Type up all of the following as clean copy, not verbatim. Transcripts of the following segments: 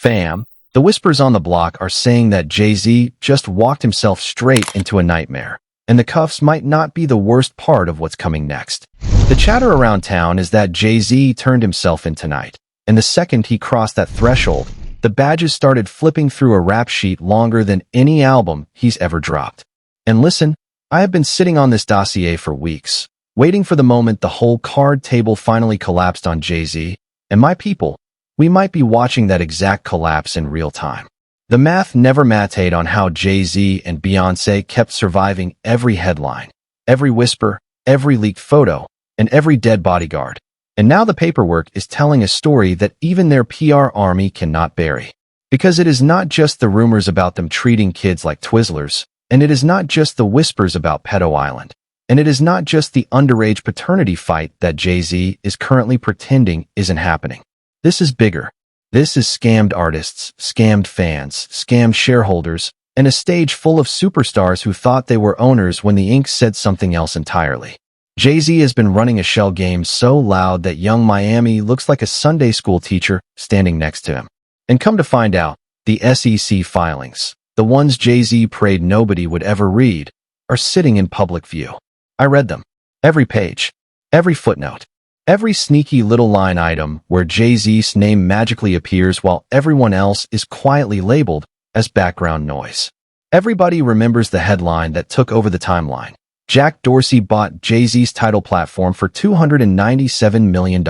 Fam, the whispers on the block are saying that Jay-Z just walked himself straight into a nightmare, and the cuffs might not be the worst part of what's coming next. The chatter around town is that Jay-Z turned himself in tonight, and the second he crossed that threshold, the badges started flipping through a rap sheet longer than any album he's ever dropped. And listen, I have been sitting on this dossier for weeks, waiting for the moment the whole card table finally collapsed on Jay-Z, and my people, we might be watching that exact collapse in real time. The math never mattered on how Jay-Z and Beyonce kept surviving every headline, every whisper, every leaked photo, and every dead bodyguard. And now the paperwork is telling a story that even their PR army cannot bury. Because it is not just the rumors about them treating kids like Twizzlers, and it is not just the whispers about Pedo Island, and it is not just the underage paternity fight that Jay-Z is currently pretending isn't happening. This is bigger. This is scammed artists, scammed fans, scammed shareholders, and a stage full of superstars who thought they were owners when the ink said something else entirely. Jay-Z has been running a shell game so loud that young Miami looks like a Sunday school teacher standing next to him. And come to find out, the SEC filings, the ones Jay-Z prayed nobody would ever read, are sitting in public view. I read them. Every page. Every footnote. Every sneaky little line item where Jay-Z's name magically appears while everyone else is quietly labeled as background noise. Everybody remembers the headline that took over the timeline. Jack Dorsey bought Jay-Z's Tidal platform for $297 million.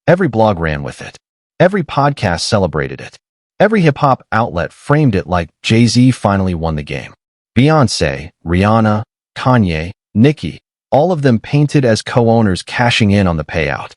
Every blog ran with it. Every podcast celebrated it. Every hip-hop outlet framed it like Jay-Z finally won the game. Beyonce, Rihanna, Kanye, Nicki, all of them painted as co-owners cashing in on the payout.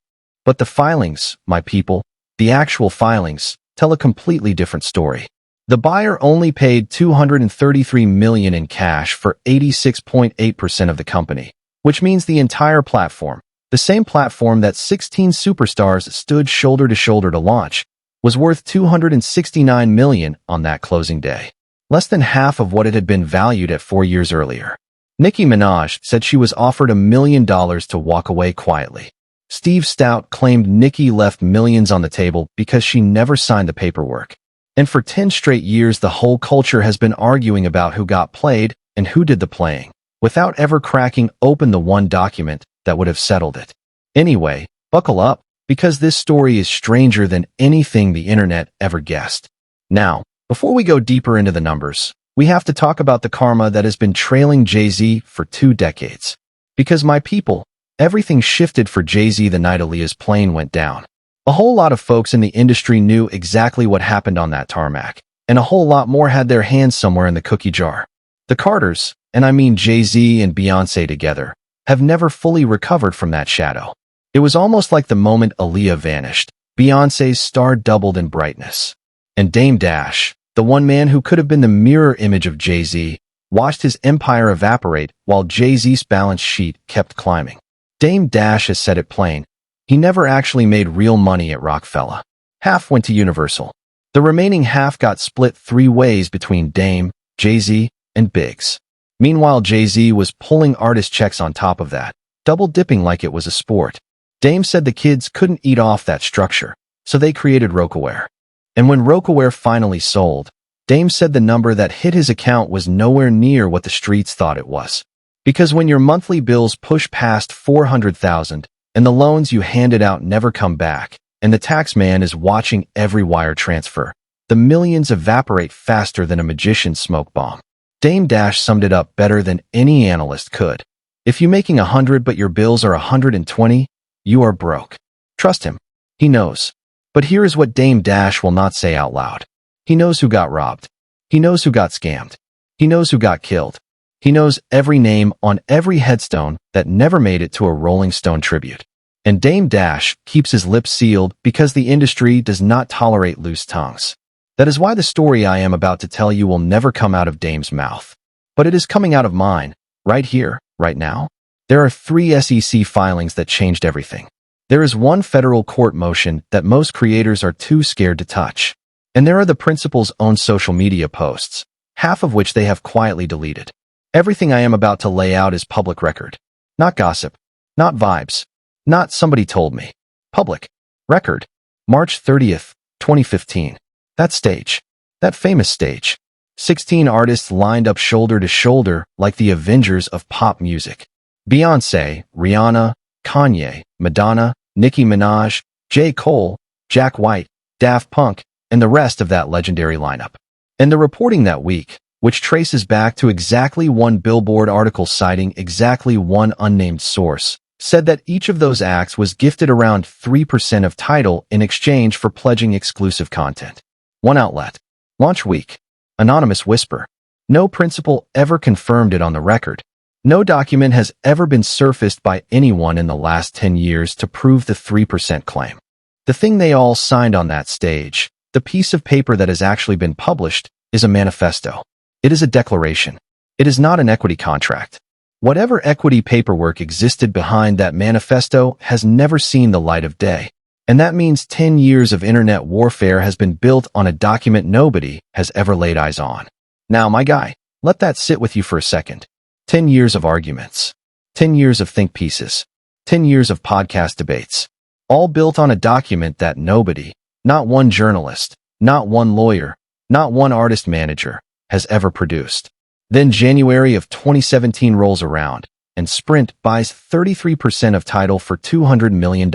But the filings, my people, the actual filings, tell a completely different story. The buyer only paid $233 million in cash for 86.8% of the company, which means the entire platform, the same platform that 16 superstars stood shoulder to shoulder to launch, was worth $269 million on that closing day. Less than half of what it had been valued at 4 years earlier. Nicki Minaj said she was offered $1 million to walk away quietly. Steve Stout claimed Nicki left millions on the table because she never signed the paperwork. And for 10 straight years, the whole culture has been arguing about who got played and who did the playing, without ever cracking open the one document that would have settled it. Anyway, buckle up, because this story is stranger than anything the internet ever guessed. Now, before we go deeper into the numbers, we have to talk about the karma that has been trailing Jay-Z for 2 decades. Because my people, everything shifted for Jay-Z the night Aaliyah's plane went down. A whole lot of folks in the industry knew exactly what happened on that tarmac, and a whole lot more had their hands somewhere in the cookie jar. The Carters, and I mean Jay-Z and Beyonce together, have never fully recovered from that shadow. It was almost like the moment Aaliyah vanished, Beyonce's star doubled in brightness. And Dame Dash, the one man who could have been the mirror image of Jay-Z, watched his empire evaporate while Jay-Z's balance sheet kept climbing. Dame Dash has said it plain. He never actually made real money at Rockefeller. Half went to Universal. The remaining half got split 3 ways between Dame, Jay-Z, and Biggs. Meanwhile, Jay-Z was pulling artist checks on top of that, double-dipping like it was a sport. Dame said the kids couldn't eat off that structure, so they created Walkaway. And when Walkaway finally sold, Dame said the number that hit his account was nowhere near what the streets thought it was. Because when your monthly bills push past $400,000, and the loans you handed out never come back, and the tax man is watching every wire transfer, the millions evaporate faster than a magician's smoke bomb. Dame Dash summed it up better than any analyst could. If you're making 100 but your bills are 120, you are broke. Trust him. He knows. But here is what Dame Dash will not say out loud. He knows who got robbed. He knows who got scammed. He knows who got killed. He knows every name on every headstone that never made it to a Rolling Stone tribute. And Dame Dash keeps his lips sealed because the industry does not tolerate loose tongues. That is why the story I am about to tell you will never come out of Dame's mouth. But it is coming out of mine, right here, right now. There are 3 SEC filings that changed everything. There is 1 federal court motion that most creators are too scared to touch. And there are the principal's own social media posts, half of which they have quietly deleted. Everything I am about to lay out is public record. Not gossip. Not vibes. Not somebody told me. Public record. March 30th, 2015. That stage. That famous stage. 16 artists lined up shoulder to shoulder like the Avengers of pop music. Beyoncé, Rihanna, Kanye, Madonna, Nicki Minaj, J. Cole, Jack White, Daft Punk, and the rest of that legendary lineup. And the reporting that week, which traces back to exactly one Billboard article citing exactly one unnamed source, said that each of those acts was gifted around 3% of Tidal in exchange for pledging exclusive content. One outlet. Launch week. Anonymous whisper. No principal ever confirmed it on the record. No document has ever been surfaced by anyone in the last 10 years to prove the 3% claim. The thing they all signed on that stage, the piece of paper that has actually been published, is a manifesto. It is a declaration. It is not an equity contract. Whatever equity paperwork existed behind that manifesto has never seen the light of day. And that means 10 years of internet warfare has been built on a document nobody has ever laid eyes on. Now, my guy, let that sit with you for a second. 10 years of arguments. 10 years of think pieces. 10 years of podcast debates. All built on a document that nobody, not one journalist, not one lawyer, not one artist manager, has ever produced. Then January of 2017 rolls around, and Sprint buys 33% of Tidal for $200 million.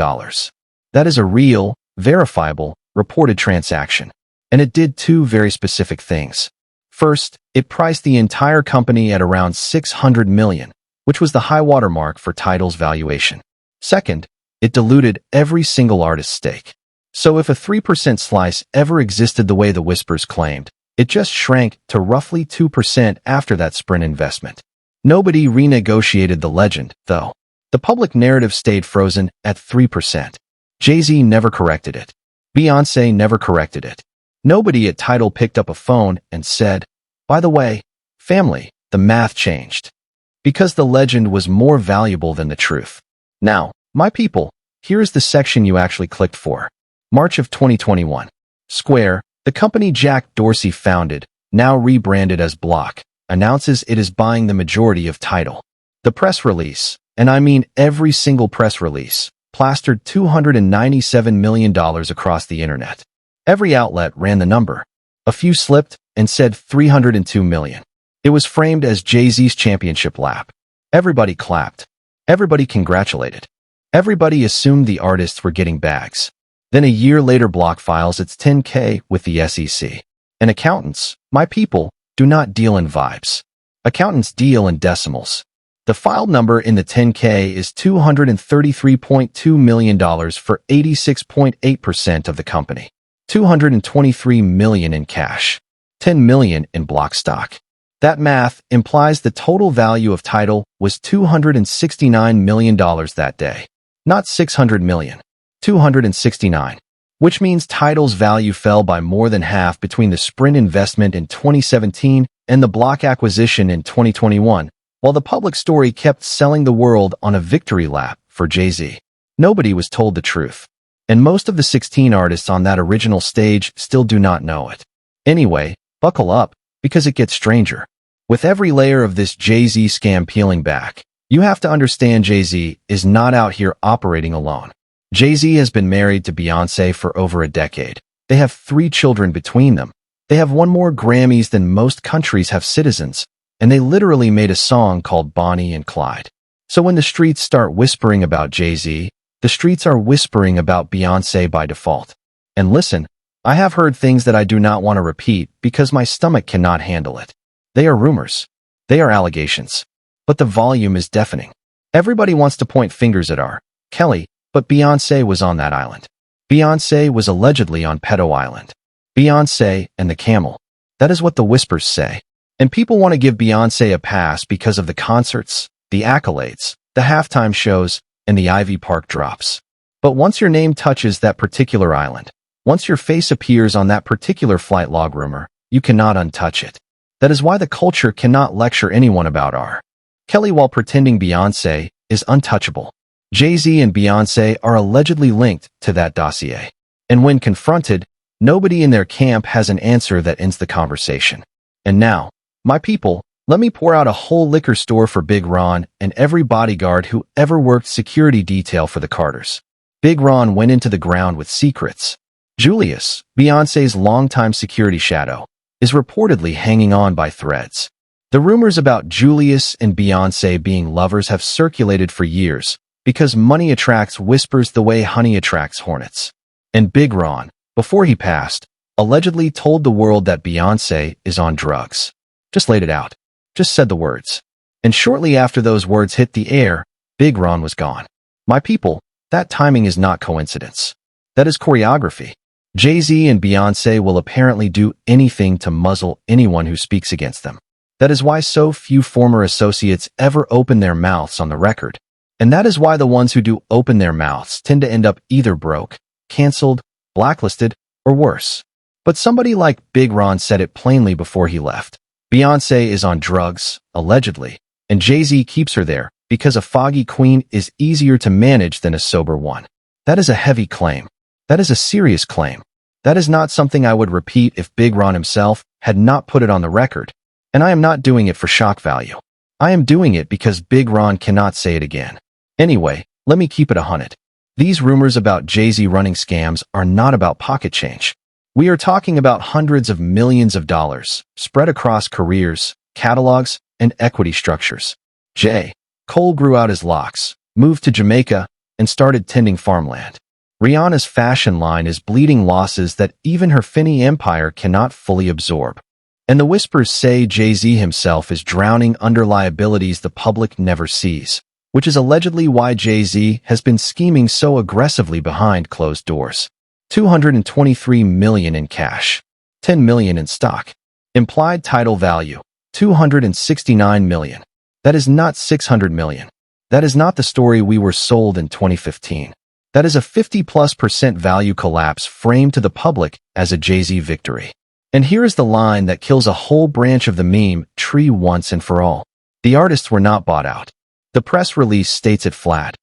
That is a real, verifiable, reported transaction. And it did two very specific things. First, it priced the entire company at around $600 million, which was the high watermark for Tidal's valuation. Second, it diluted every single artist's stake. So if a 3% slice ever existed the way the whispers claimed, it just shrank to roughly 2% after that Sprint investment. Nobody renegotiated the legend, though. The public narrative stayed frozen at 3%. Jay-Z never corrected it. Beyoncé never corrected it. Nobody at Tidal picked up a phone and said, by the way, family, the math changed. Because the legend was more valuable than the truth. Now, my people, here is the section you actually clicked for. March of 2021. Square, the company Jack Dorsey founded, now rebranded as Block, announces it is buying the majority of Tidal. The press release, and I mean every single press release, plastered $297 million across the internet. Every outlet ran the number. A few slipped and said $302 million. It was framed as Jay-Z's championship lap. Everybody clapped. Everybody congratulated. Everybody assumed the artists were getting bags. Then a year later, Block files its 10K with the SEC. And accountants, my people, do not deal in vibes. Accountants deal in decimals. The filed number in the 10K is $233.2 million for 86.8% of the company. $223 million in cash. $10 million in Block stock. That math implies the total value of Tidal was $269 million that day. Not $600 million. 269, which means Tidal's value fell by more than half between the Sprint investment in 2017 and the Block acquisition in 2021, while the public story kept selling the world on a victory lap for Jay-Z. Nobody was told the truth, and most of the 16 artists on that original stage still do not know it. Anyway, buckle up, because it gets stranger. With every layer of this Jay-Z scam peeling back, you have to understand Jay-Z is not out here operating alone. Jay-Z has been married to Beyoncé for over a decade. They have 3 children between them. They have won more Grammys than most countries have citizens, and they literally made a song called Bonnie and Clyde. So when the streets start whispering about Jay-Z, the streets are whispering about Beyoncé by default. And listen, I have heard things that I do not want to repeat because my stomach cannot handle it. They are rumors. They are allegations. But the volume is deafening. Everybody wants to point fingers at R. Kelly, but Beyoncé was on that island. Beyoncé was allegedly on Pedo Island. Beyoncé and the camel. That is what the whispers say. And people want to give Beyoncé a pass because of the concerts, the accolades, the halftime shows, and the Ivy Park drops. But once your name touches that particular island, once your face appears on that particular flight log rumor, you cannot untouch it. That is why the culture cannot lecture anyone about R. Kelly while pretending Beyoncé is untouchable. Jay-Z and Beyoncé are allegedly linked to that dossier. And when confronted, nobody in their camp has an answer that ends the conversation. And now, my people, let me pour out a whole liquor store for Big Ron and every bodyguard who ever worked security detail for the Carters. Big Ron went into the ground with secrets. Julius, Beyoncé's longtime security shadow, is reportedly hanging on by threads. The rumors about Julius and Beyoncé being lovers have circulated for years because money attracts whispers the way honey attracts hornets. And Big Ron, before he passed, allegedly told the world that Beyoncé is on drugs. Just laid it out. Just said the words. And shortly after those words hit the air, Big Ron was gone. My people, that timing is not coincidence. That is choreography. Jay-Z and Beyoncé will apparently do anything to muzzle anyone who speaks against them. That is why so few former associates ever open their mouths on the record. And that is why the ones who do open their mouths tend to end up either broke, canceled, blacklisted, or worse. But somebody like Big Ron said it plainly before he left. Beyoncé is on drugs, allegedly, and Jay-Z keeps her there because a foggy queen is easier to manage than a sober one. That is a heavy claim. That is a serious claim. That is not something I would repeat if Big Ron himself had not put it on the record. And I am not doing it for shock value. I am doing it because Big Ron cannot say it again. Anyway, let me keep it 100. These rumors about Jay-Z running scams are not about pocket change. We are talking about hundreds of millions of dollars spread across careers, catalogs, and equity structures. J. Cole grew out his locks, moved to Jamaica, and started tending farmland. Rihanna's fashion line is bleeding losses that even her Finney empire cannot fully absorb. And the whispers say Jay-Z himself is drowning under liabilities the public never sees, which is allegedly why Jay-Z has been scheming so aggressively behind closed doors. $223 million in cash, $10 million in stock. Implied Tidal value, $269 million. That is not $600 million. That is not the story we were sold in 2015. That is a 50+% value collapse framed to the public as a Jay-Z victory. And here is the line that kills a whole branch of the meme tree once and for all. The artists were not bought out. The press release states it flat.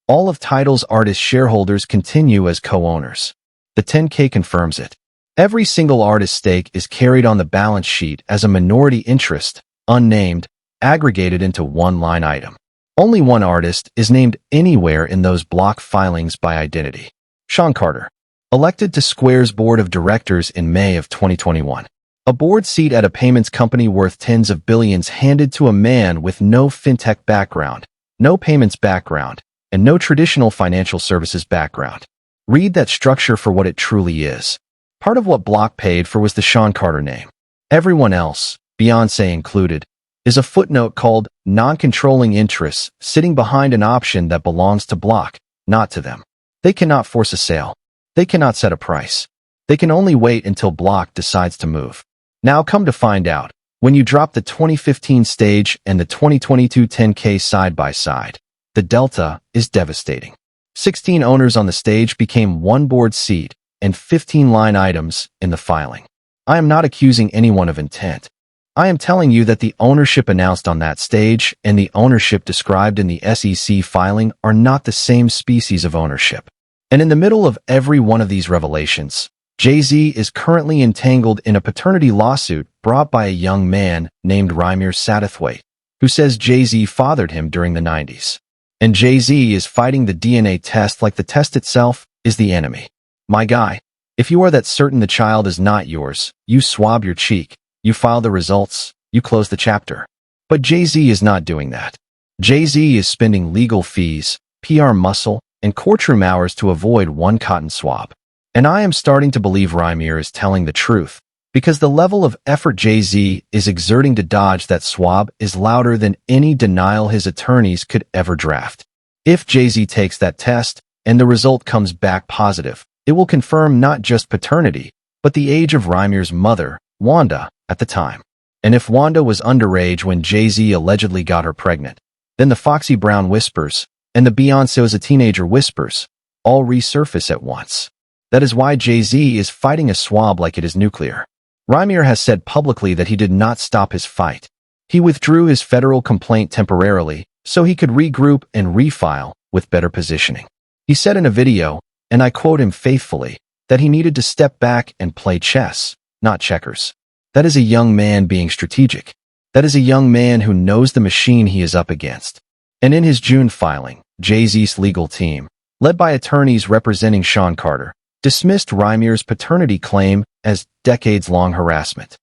All of Tidal's artist shareholders continue as co-owners. The 10K confirms it. Every single artist stake is carried on the balance sheet as a minority interest, unnamed, aggregated into one line item. Only one artist is named anywhere in those block filings by identity. Sean Carter. Elected to Square's board of directors in May of 2021. A board seat at a payments company worth tens of billions handed to a man with no fintech background, no payments background, and no traditional financial services background. Read that structure for what it truly is. Part of what Block paid for was the Sean Carter name. Everyone else, Beyonce included, is a footnote called non-controlling interests sitting behind an option that belongs to Block, not to them. They cannot force a sale. They cannot set a price. They can only wait until Block decides to move. Now come to find out, when you drop the 2015 stage and the 2022 10K side by side, the delta is devastating. 16 owners on the stage became one board seat and 15 line items in the filing. I am not accusing anyone of intent. I am telling you that the ownership announced on that stage and the ownership described in the SEC filing are not the same species of ownership. And in the middle of every one of these revelations, Jay-Z is currently entangled in a paternity lawsuit brought by a young man named Rymir Satterthwaite, who says Jay-Z fathered him during the 90s. And Jay-Z is fighting the DNA test like the test itself is the enemy. My guy, if you are that certain the child is not yours, you swab your cheek, you file the results, you close the chapter. But Jay-Z is not doing that. Jay-Z is spending legal fees, PR muscle, and courtroom hours to avoid one cotton swab. And I am starting to believe Rymir is telling the truth, because the level of effort Jay-Z is exerting to dodge that swab is louder than any denial his attorneys could ever draft. If Jay-Z takes that test, and the result comes back positive, it will confirm not just paternity, but the age of Rymir's mother, Wanda, at the time. And if Wanda was underage when Jay-Z allegedly got her pregnant, then the Foxy Brown whispers, and the Beyoncé was a teenager whispers, all resurface at once. That is why Jay-Z is fighting a swab like it is nuclear. Rymir has said publicly that he did not stop his fight. He withdrew his federal complaint temporarily so he could regroup and refile with better positioning. He said in a video, and I quote him faithfully, that he needed to step back and play chess, not checkers. That is a young man being strategic. That is a young man who knows the machine he is up against. And in his June filing, Jay-Z's legal team, led by attorneys representing Sean Carter, dismissed Rymir's paternity claim as decades-long harassment.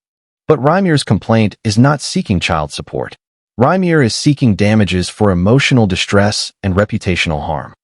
But Rymir's complaint is not seeking child support. Rymir is seeking damages for emotional distress and reputational harm.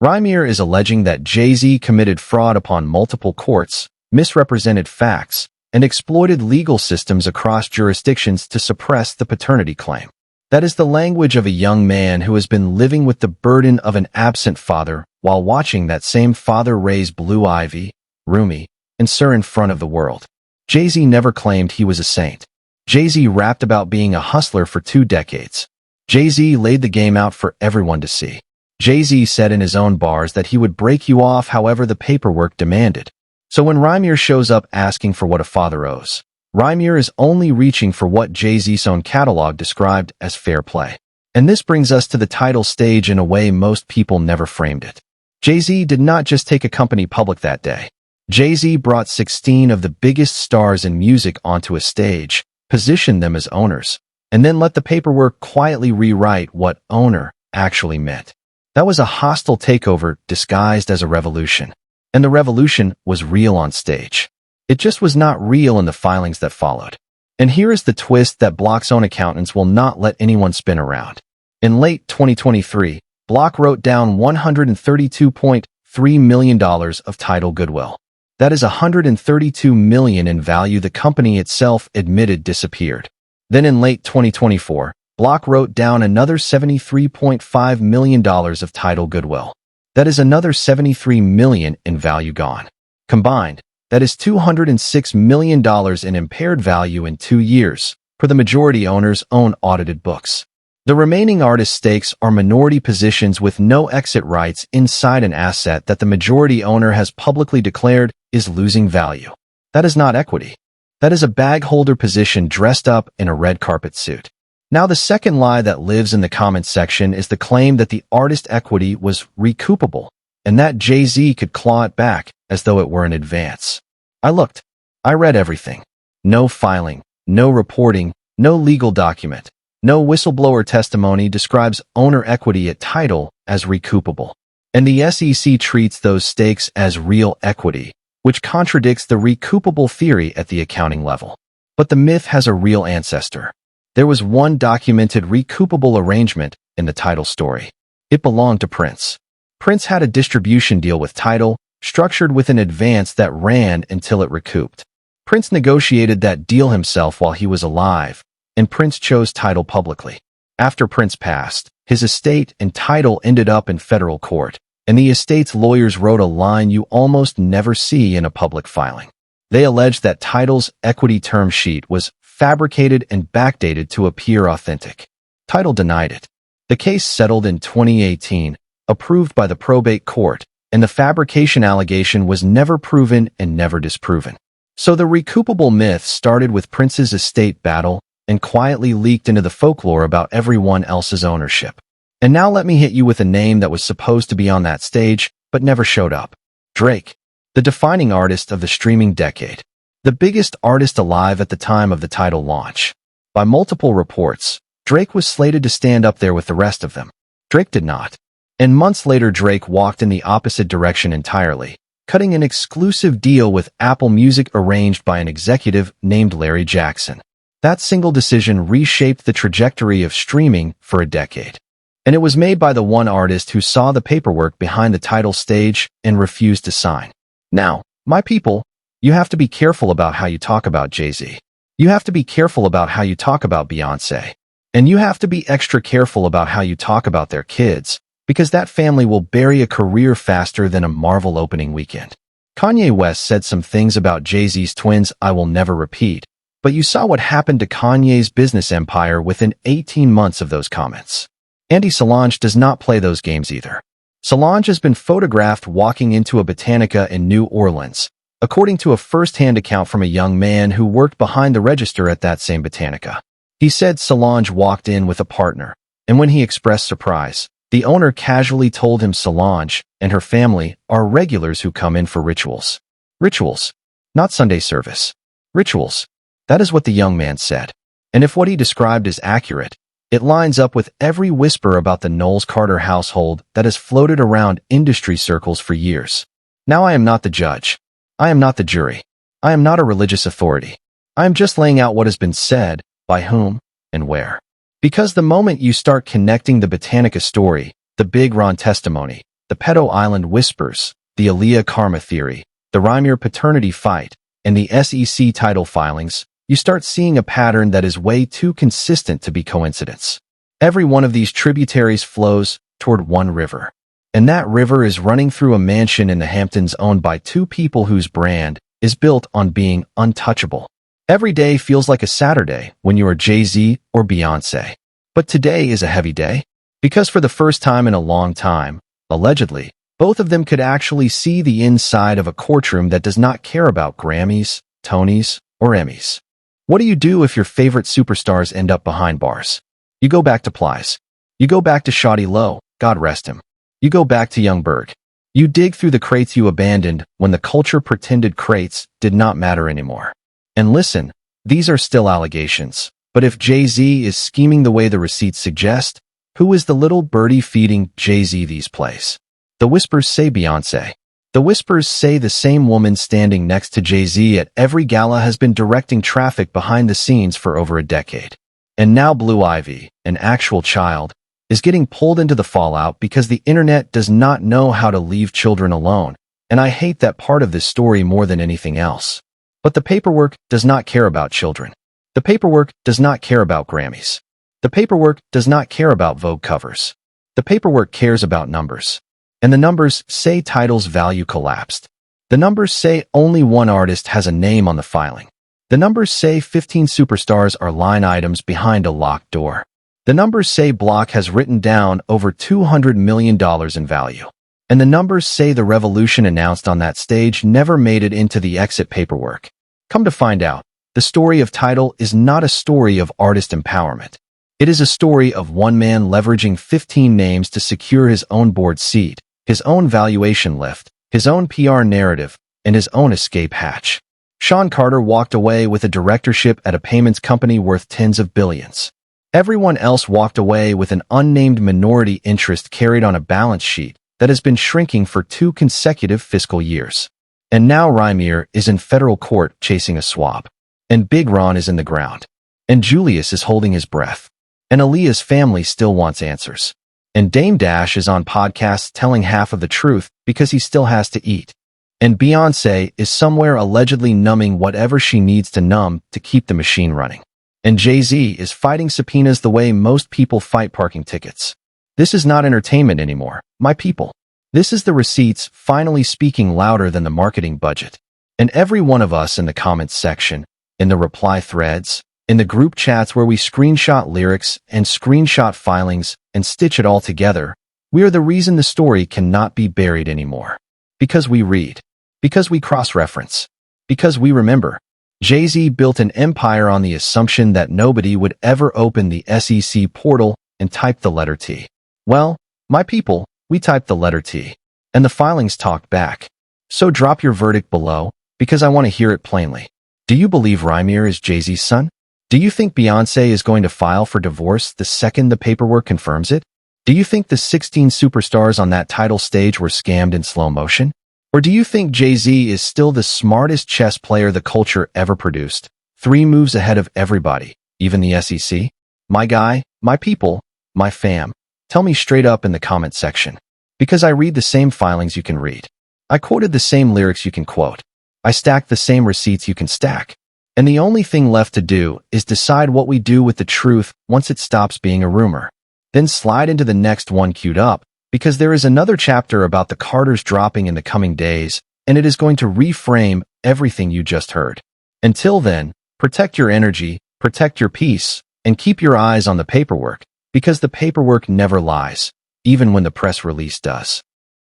Rymir is alleging that Jay-Z committed fraud upon multiple courts, misrepresented facts, and exploited legal systems across jurisdictions to suppress the paternity claim. That is the language of a young man who has been living with the burden of an absent father while watching that same father raise Blue Ivy, Rumi, and Sir in front of the world. Jay-Z never claimed he was a saint. Jay-Z rapped about being a hustler for 2 decades. Jay-Z laid the game out for everyone to see. Jay-Z said in his own bars that he would break you off however the paperwork demanded. So when Rymir shows up asking for what a father owes, Rymir is only reaching for what Jay-Z's own catalog described as fair play. And this brings us to the Tidal stage in a way most people never framed it. Jay-Z did not just take a company public that day. Jay-Z brought 16 of the biggest stars in music onto a stage, positioned them as owners, and then let the paperwork quietly rewrite what owner actually meant. That was a hostile takeover disguised as a revolution. And the revolution was real on stage. It just was not real in the filings that followed. And here is the twist that Block's own accountants will not let anyone spin around. In late 2023, Block wrote down $132.3 million of Tidal goodwill. That is $132 million in value the company itself admitted disappeared. Then in late 2024, Block wrote down another $73.5 million of Tidal goodwill. That is another $73 million in value gone. Combined, that is $206 million in impaired value in 2 years, per the majority owner's own audited books. The remaining artist stakes are minority positions with no exit rights inside an asset that the majority owner has publicly declared is losing value. That is not equity. That is a bag holder position dressed up in a red carpet suit. Now the second lie that lives in the comments section is the claim that the artist equity was recoupable, and that Jay-Z could claw it back as though it were an advance. I looked. I read everything. No filing, no reporting, no legal document, no whistleblower testimony describes owner equity at Tidal as recoupable. And the SEC treats those stakes as real equity, which contradicts the recoupable theory at the accounting level. But the myth has a real ancestor. There was one documented recoupable arrangement in the Tidal story. It belonged to Prince. Prince had a distribution deal with Tidal, structured with an advance that ran until it recouped. Prince negotiated that deal himself while he was alive, and Prince chose Tidal publicly. After Prince passed, his estate and Tidal ended up in federal court, and the estate's lawyers wrote a line you almost never see in a public filing. They alleged that Tidal's equity term sheet was fabricated and backdated to appear authentic. Tidal denied it. The case settled in 2018, approved by the probate court, and the fabrication allegation was never proven and never disproven. So the recoupable myth started with Prince's estate battle and quietly leaked into the folklore about everyone else's ownership. And now let me hit you with a name that was supposed to be on that stage, but never showed up. Drake, the defining artist of the streaming decade. The biggest artist alive at the time of the Tidal launch. By multiple reports, Drake was slated to stand up there with the rest of them. Drake did not. And months later, Drake walked in the opposite direction entirely, cutting an exclusive deal with Apple Music arranged by an executive named Larry Jackson. That single decision reshaped the trajectory of streaming for a decade. And it was made by the one artist who saw the paperwork behind the Tidal stage and refused to sign. Now, my people, you have to be careful about how you talk about Jay-Z. You have to be careful about how you talk about Beyonce. And you have to be extra careful about how you talk about their kids, because that family will bury a career faster than a Marvel opening weekend. Kanye West said some things about Jay-Z's twins I will never repeat, but you saw what happened to Kanye's business empire within 18 months of those comments. Andy Solange does not play those games either. Solange has been photographed walking into a Botanica in New Orleans, according to a first-hand account from a young man who worked behind the register at that same Botanica. He said Solange walked in with a partner, and when he expressed surprise, the owner casually told him Solange and her family are regulars who come in for rituals. Rituals, not Sunday service. Rituals. That is what the young man said. And if what he described is accurate, it lines up with every whisper about the Knowles Carter household that has floated around industry circles for years. Now I am not the judge. I am not the jury. I am not a religious authority. I am just laying out what has been said, by whom, and where. Because the moment you start connecting the Botanica story, the Big Ron testimony, the Pedo Island whispers, the Aaliyah karma theory, the Rymir paternity fight, and the SEC Tidal filings, you start seeing a pattern that is way too consistent to be coincidence. Every one of these tributaries flows toward one river. And that river is running through a mansion in the Hamptons owned by two people whose brand is built on being untouchable. Every day feels like a Saturday when you are Jay-Z or Beyonce. But today is a heavy day. Because for the first time in a long time, allegedly, both of them could actually see the inside of a courtroom that does not care about Grammys, Tonys, or Emmys. What do you do if your favorite superstars end up behind bars? You go back to Plies. You go back to Shawty Low, God rest him. You go back to Young Berg. You dig through the crates you abandoned when the culture pretended crates did not matter anymore. And listen, these are still allegations. But if Jay-Z is scheming the way the receipts suggest, who is the little birdie feeding Jay-Z these plays? The whispers say Beyonce. The whispers say the same woman standing next to Jay-Z at every gala has been directing traffic behind the scenes for over a decade. And now Blue Ivy, an actual child, is getting pulled into the fallout because the internet does not know how to leave children alone, and I hate that part of this story more than anything else. But the paperwork does not care about children. The paperwork does not care about Grammys. The paperwork does not care about Vogue covers. The paperwork cares about numbers. And the numbers say Tidal's value collapsed. The numbers say only one artist has a name on the filing. The numbers say 15 superstars are line items behind a locked door. The numbers say Block has written down over $200 million in value. And the numbers say the revolution announced on that stage never made it into the exit paperwork. Come to find out, the story of Tidal is not a story of artist empowerment. It is a story of one man leveraging 15 names to secure his own board seat, his own valuation lift, his own PR narrative, and his own escape hatch. Sean Carter walked away with a directorship at a payments company worth tens of billions. Everyone else walked away with an unnamed minority interest carried on a balance sheet that has been shrinking for 2 consecutive fiscal years. And now Rymir is in federal court chasing a swab. And Big Ron is in the ground. And Julius is holding his breath. And Aaliyah's family still wants answers. And Dame Dash is on podcasts telling half of the truth because he still has to eat. And Beyonce is somewhere allegedly numbing whatever she needs to numb to keep the machine running. And Jay-Z is fighting subpoenas the way most people fight parking tickets. This is not entertainment anymore, my people. This is the receipts finally speaking louder than the marketing budget. And every one of us in the comments section, in the reply threads, in the group chats where we screenshot lyrics and screenshot filings and stitch it all together, we are the reason the story cannot be buried anymore. Because we read. Because we cross-reference. Because we remember. Jay-Z built an empire on the assumption that nobody would ever open the SEC portal and type the letter T. Well, my people, we typed the letter T. And the filings talked back. So drop your verdict below, because I want to hear it plainly. Do you believe Rymir is Jay-Z's son? Do you think Beyonce is going to file for divorce the second the paperwork confirms it? Do you think the 16 superstars on that Tidal stage were scammed in slow motion? Or do you think Jay-Z is still the smartest chess player the culture ever produced, 3 moves ahead of everybody, even the SEC? My guy, my people, my fam, tell me straight up in the comment section. Because I read the same filings you can read. I quoted the same lyrics you can quote. I stacked the same receipts you can stack. And the only thing left to do is decide what we do with the truth once it stops being a rumor. Then slide into the next one queued up, because there is another chapter about the Carters dropping in the coming days, and it is going to reframe everything you just heard. Until then, protect your energy, protect your peace, and keep your eyes on the paperwork, because the paperwork never lies, even when the press release does.